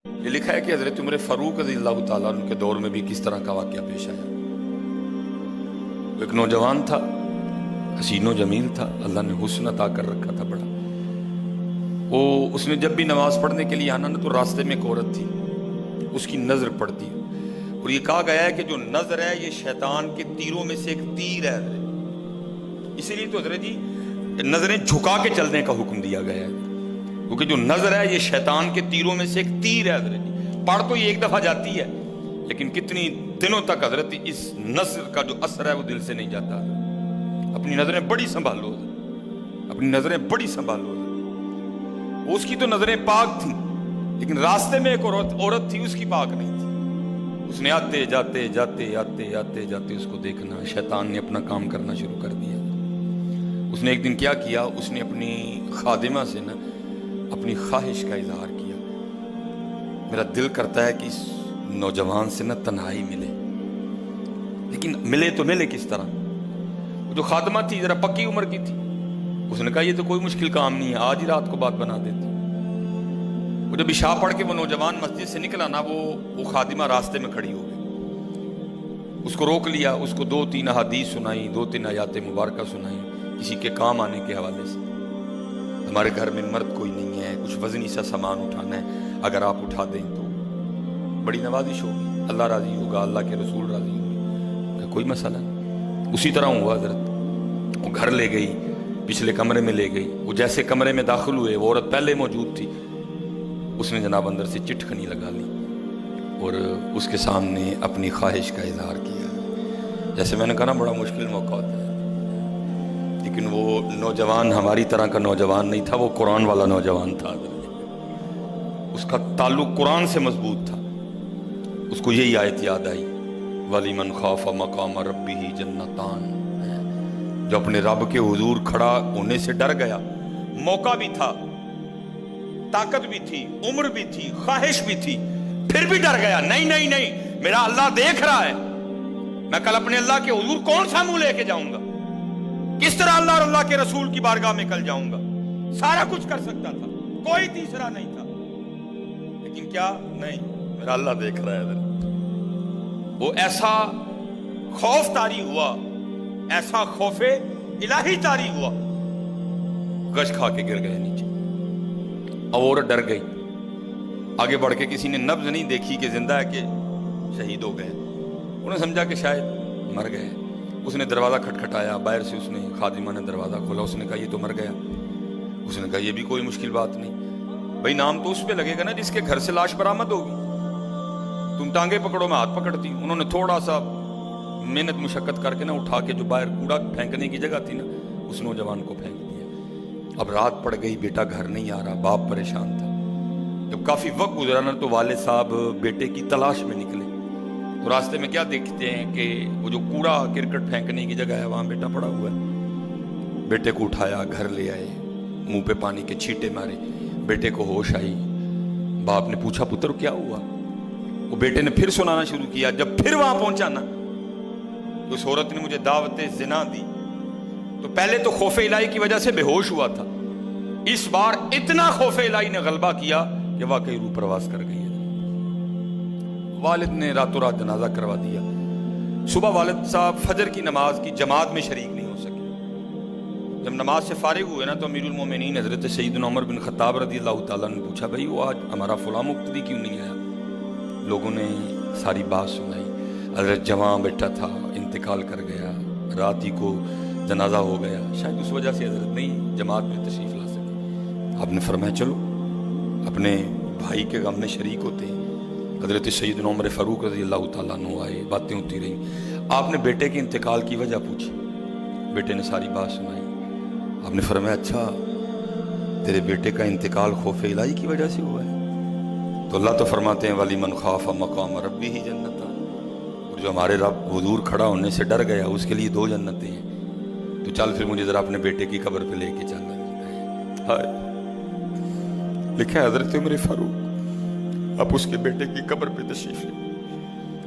یہ لکھا ہے کہ حضرت عمر فاروق رضی اللہ تعالیٰ عنہ کے دور میں بھی کس طرح کا واقعہ پیش آیا۔ ایک نوجوان تھا، حسین و جمیل تھا، اللہ نے حسن عطا کر رکھا تھا بڑا۔ اس نے جب بھی نماز پڑھنے کے لیے آنا نا تو راستے میں ایک عورت تھی، اس کی نظر پڑتی، اور یہ کہا گیا ہے کہ جو نظر ہے یہ شیطان کے تیروں میں سے ایک تیر ہے۔ اسی لیے تو حضرت جی نظریں جھکا کے چلنے کا حکم دیا گیا ہے، کیونکہ جو نظر ہے یہ شیطان کے تیروں میں سے ایک تیر ہے حضرت جی۔ پڑھ تو یہ ایک دفعہ جاتی ہے لیکن کتنی دنوں تک حضرت اس نظر کا جو اثر ہے وہ دل سے نہیں جاتا۔ اپنی نظریں بڑی سنبھالو، اپنی نظریں بڑی سنبھالو۔ اس کی تو نظریں پاک تھیں لیکن راستے میں ایک عورت تھی، اس کی پاک نہیں تھی۔ اس نے آتے جاتے جاتے آتے آتے جاتے اس کو دیکھنا، شیطان نے اپنا کام کرنا شروع کر دیا۔ اس نے ایک دن کیا کیا، اس نے اپنی خادمہ سے نا اپنی خواہش کا اظہار کیا، میرا دل کرتا ہے کہ اس نوجوان سے نا تنہائی ملے، لیکن ملے تو ملے کس طرح؟ وہ جو خادمہ تھی ذرا پکی عمر کی تھی، اس نے کہا یہ تو کوئی مشکل کام نہیں ہے، آج ہی رات کو بات بنا دیتی۔ وہ جب عشاء پڑھ کے وہ نوجوان مسجد سے نکلا نا، وہ خادمہ راستے میں کھڑی ہو گئی۔ اس کو روک لیا، اس کو 2-3 احادیث سنائی، 2-3 آیات مبارکہ سنائی کسی کے کام آنے کے حوالے سے۔ ہمارے گھر میں مرد کوئی نہیں ہے، کچھ وزنی سا سامان اٹھانا ہے، اگر آپ اٹھا دیں تو بڑی نوازش ہوگی، اللہ راضی ہوگا، اللہ کے رسول راضی ہوگی، کوئی مسئلہ نہیں۔ اسی طرح ہوا حضرت، وہ گھر لے گئی، پچھلے کمرے میں لے گئی۔ وہ جیسے کمرے میں داخل ہوئے، وہ عورت پہلے موجود تھی، اس نے جناب اندر سے چٹکنی لگا لی اور اس کے سامنے اپنی خواہش کا اظہار کیا۔ جیسے میں نے کہا نا بڑا مشکل موقع ہوتا ہے، لیکن وہ نوجوان ہماری طرح کا نوجوان نہیں تھا، وہ قرآن والا نوجوان تھا، اس کا تعلق قرآن سے مضبوط تھا۔ اس کو یہی آیت یاد آئی، وَلِمَنْ خَافَ مَقَامَ رَبِّهِ جَنَّتَانِ، جو اپنے رب کے حضور کھڑا ہونے سے ڈر گیا، موقع بھی تھا، طاقت بھی تھی، عمر بھی تھی، خواہش بھی تھی، پھر بھی ڈر گیا، نہیں نہیں نہیں میرا اللہ دیکھ رہا ہے، میں کل اپنے اللہ کے حضور کون سا منہ لے کے جاؤں گا، کس طرح اللہ اور اللہ کے رسول کی بارگاہ میں کل جاؤں گا۔ سارا کچھ کر سکتا تھا، کوئی تیسرا نہیں تھا، لیکن کیا نہیں، میرا اللہ دیکھ رہا ہے۔ وہ ایسا خوف طاری ہوا، ایسا خوف الہی طاری ہوا، گش کھا کے گر گئے نیچے۔ عورت ڈر گئی، آگے بڑھ کے کسی نے نبض نہیں دیکھی کہ زندہ ہے کہ شہید ہو گئے، انہوں نے سمجھا کہ شاید مر گئے۔ اس نے دروازہ کھٹکھٹایا، باہر سے اس نے خادمہ نے دروازہ کھولا، اس نے کہا یہ تو مر گیا۔ اس نے کہا یہ بھی کوئی مشکل بات نہیں، بھائی نام تو اس پہ لگے گا نا جس کے گھر سے لاش برآمد ہوگی، تم ٹانگیں پکڑو میں ہاتھ پکڑتی ہوں۔ انہوں نے تھوڑا سا محنت مشقت کر کے نا اٹھا کے جو باہر کوڑا پھینکنے کی جگہ تھی نا، اس نوجوان کو پھینک دیا۔ اب رات پڑ گئی، بیٹا گھر نہیں آ رہا، باپ پریشان تھا۔ جب کافی وقت گزرا نا تو والد صاحب بیٹے کی تلاش میں نکلے، تو راستے میں کیا دیکھتے ہیں کہ وہ جو کوڑا کرکٹ پھینکنے کی جگہ ہے وہاں بیٹا پڑا ہوا ہے۔ بیٹے کو اٹھایا، گھر لے آئے، منہ پہ پانی کے چھینٹے مارے، بیٹے کو ہوش آئی۔ باپ نے پوچھا پتر کیا ہوا؟ وہ بیٹے نے پھر سنانا شروع کیا۔ جب پھر وہاں پہنچا نا تو اس عورت نے مجھے دعوت زنا دی، تو پہلے تو خوف الہی کی وجہ سے بے ہوش ہوا تھا، اس بار اتنا خوف الہی نے غلبہ کیا کہ واقعی روح پرواز کر گئی ہے۔ والد نے راتوں رات جنازہ کروا دیا۔ صبح والد صاحب فجر کی نماز کی جماعت میں شریک نہیں ہو سکے۔ جب نماز سے فارغ ہوئے نا تو امیر المومنین حضرت سیدنا عمر بن خطاب رضی اللہ تعالیٰ نے پوچھا بھائی وہ آج ہمارا فلاں مقتدی کیوں نہیں آیا؟ لوگوں نے ساری بات سنائی، حضرت جوان بیٹا تھا، انتقال کر گیا، رات ہی کو جنازہ ہو گیا، شاید اس وجہ سے حضرت نہیں جماعت میں تشریف لا سکے۔ آپ نے فرمایا چلو اپنے بھائی کے غم میں شریک ہوتے ہیں۔ حضرت سیدنا عمر فاروق رضی اللہ تعالیٰ عنہ آئے، باتیں ہوتی رہیں، آپ نے بیٹے کے انتقال کی وجہ پوچھی، بیٹے نے ساری بات سنائی۔ آپ نے فرمایا اچھا تیرے بیٹے کا انتقال خوف الہی کی وجہ سے ہوا ہے؟ تو اللہ تو فرماتے ہیں وَلِمَنْ خَافَ مَقَامَ رَبِّهِ جَنَّتَانِ، اور جو ہمارے رب حضور کھڑا ہونے سے ڈر گیا اس کے لیے 2 جنتیں ہیں۔ تو چل پھر مجھے ذرا اپنے بیٹے کی قبر پہ لے کے چل۔ ہائے، لکھا ہے حضرت عمر فاروق اب اس کے بیٹے کی قبر پہ تشریف لے،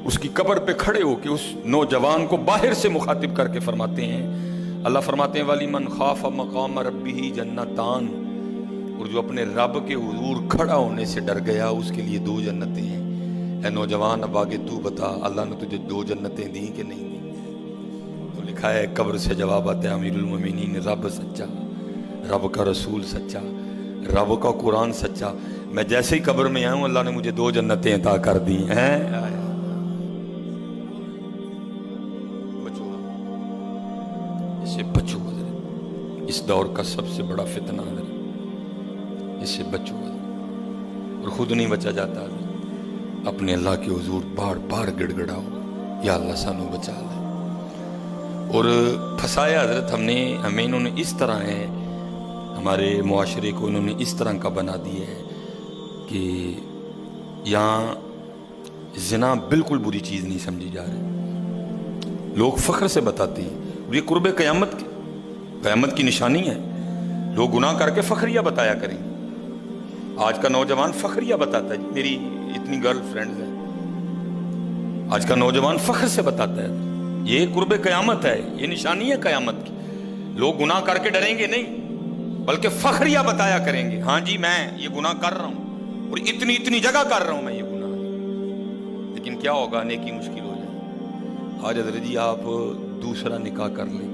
اس کی قبر پہ کھڑے ہو کے اس نوجوان کو باہر سے مخاطب کر کے فرماتے ہیں، اللہ فرماتے ہیں وَلِمَنْ خَافَ مَقَامَ رَبِّهِ جَنَّتَانِ، اور جو اپنے رب کے حضور کھڑا ہونے سے ڈر گیا اس کے لیے 2 جنتیں ہیں۔ اے نوجوان اب آگے تو بتا اللہ نے تجھے 2 جنتیں دیں کہ نہیں دیں؟ تو لکھا ہے قبر سے جواب آتا ہے امیر المومنین رب سچا، رب کا رسول سچا، رب کا قرآن سچا، میں جیسے ہی قبر میں آؤں اللہ نے مجھے 2 جنتیں عطا کر دی ہیں۔ بچو اس سے بچو، اس دور کا سب سے بڑا فتنہ ہے، اس سے بچو، اور خود نہیں بچا جاتا، اپنے اللہ کے حضور بار بار گڑ گڑاؤ یا اللہ سانو بچا لے۔ اور پھنسایا حضرت ہمیں انہوں نے اس طرح ہے، ہمارے معاشرے کو انہوں نے اس طرح کا بنا دیا ہے کہ یہاں زنا بالکل بری چیز نہیں سمجھی جا رہی، لوگ فخر سے بتاتے ہیں، اور یہ قرب قیامت کی نشانی ہے، لوگ گناہ کر کے فخریہ بتایا کریں۔ آج کا نوجوان فخریہ بتاتا ہے، میری اتنی گرل فرینڈز ہیں، آج کا نوجوان فخر سے بتاتا ہے، یہ قرب قیامت ہے، یہ نشانی ہے قیامت کی۔ لوگ گناہ کر کے ڈریں گے نہیں بلکہ فخریہ بتایا کریں گے، ہاں جی میں یہ گناہ کر رہا ہوں اور اتنی جگہ کر رہا ہوں میں یہ گناہ، لیکن کیا ہوگا، نیکی مشکل ہو جائے۔ آج حضرت جی آپ دوسرا نکاح کر لیں،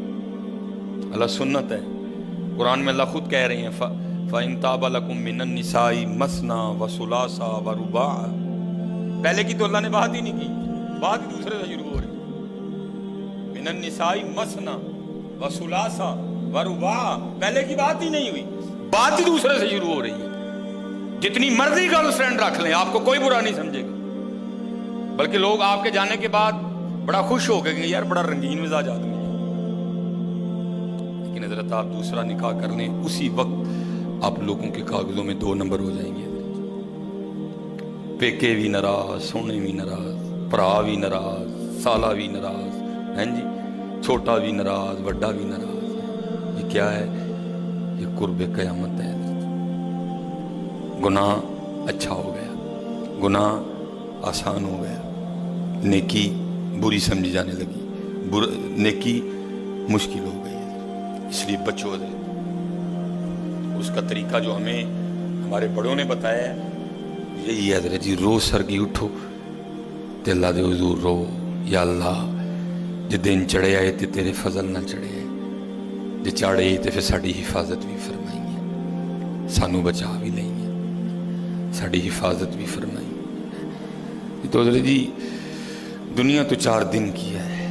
اللہ سنت ہے، قرآن میں اللہ خود کہہ رہے ہیں فَإِن تَابَ لَكُم مِّنَ النِّسَاءِ مَثْنَىٰ وَثُلَاثَ وَرُبَاعَ، پہلے کی تو اللہ نے بات ہی نہیں کی، بات ہی دوسرے سے شروع ہو رہی ہے، مِّنَ النِّسَاءِ مَثْنَىٰ وَثُلَاثَ وَرُبَاعَ، پہلے کی بات ہی نہیں ہوئی، بات ہی دوسرے سے شروع ہو رہی ہے۔ جتنی مرضی گرل فرینڈ رکھ لیں آپ کو کوئی برا نہیں سمجھے گا، بلکہ لوگ آپ کے جانے کے بعد بڑا خوش ہو گئے کہ یار بڑا رنگین مزاج آدمی ہے، لیکن حضرت آپ دوسرا نکاح کر لیں اسی وقت آپ لوگوں کے کاغذوں میں 2 نمبر ہو جائیں گے، پیکے بھی ناراض، سونے بھی ناراض، پرا بھی ناراض، سالہ بھی ناراض، ہیں جی چھوٹا بھی ناراض، بڑا بھی ناراض۔ یہ کیا ہے؟ یہ قرب قیامت ہے۔ گناہ اچھا ہو گیا، گناہ آسان ہو گیا، نیکی بری سمجھی جانے لگی، نیکی مشکل ہو گئی، اس لیے بچو دے۔ اس کا طریقہ جو ہمیں ہمارے بڑوں نے بتایا ہے یہی ہے حضرت جی، روز سرگی اٹھو تے اللہ دے حضور رو، یا اللہ جے دن چڑھے آئے تے تیرے فضل نہ چڑھے آئے، جے چاڑے تے پھر ساڑی حفاظت بھی فرمائیں گے، سانو بچا بھی لیں گے، ساڑی حفاظت بھی فرمائیں گے۔ تو حضرت جی دنیا تو 4 دن کی ہے،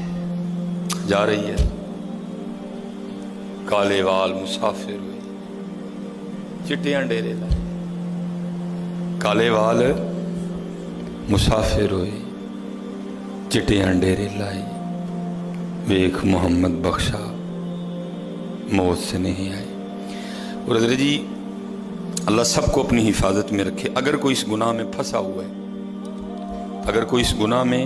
جا رہی ہے، کالے وال مسافر ہوئے چٹیاں ڈیرے لائے، کالے وال مسافر ہوئے چٹیاں ڈیرے لائے، ویکھ محمد بخشا موت سے نہیں آئے۔ اور حضرت جی اللہ سب کو اپنی حفاظت میں رکھے۔ اگر کوئی اس گناہ میں پھنسا ہوا ہے، اگر کوئی اس گناہ میں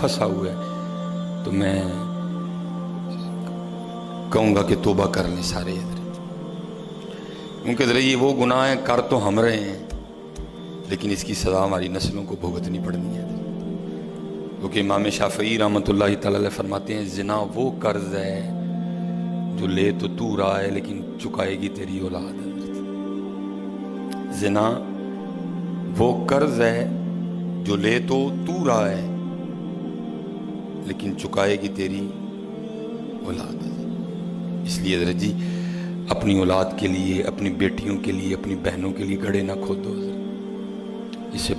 پھنسا ہوا ہے تو میں کہوں گا کہ توبہ کر لیں سارے حضرت، کیونکہ حضرت یہ وہ گناہ ہیں کر تو ہم رہے ہیں لیکن اس کی سزا ہماری نسلوں کو بھگتنی پڑنی ہے، کیونکہ امام شافعی رحمۃ اللہ تعالی علیہ فرماتے ہیں زنا وہ قرض ہے جو لے تو رہا ہے لیکن چکائے گی تیری اولاد۔ زنا وہ قرض ہے جو لے تو رہا ہے لیکن چکائے گی تیری اولاد۔ اس لیے حضرت جی اپنی اولاد کے لیے، اپنی بیٹیوں کے لیے، اپنی بہنوں کے لیے گڑھے نہ کھودو، اس سے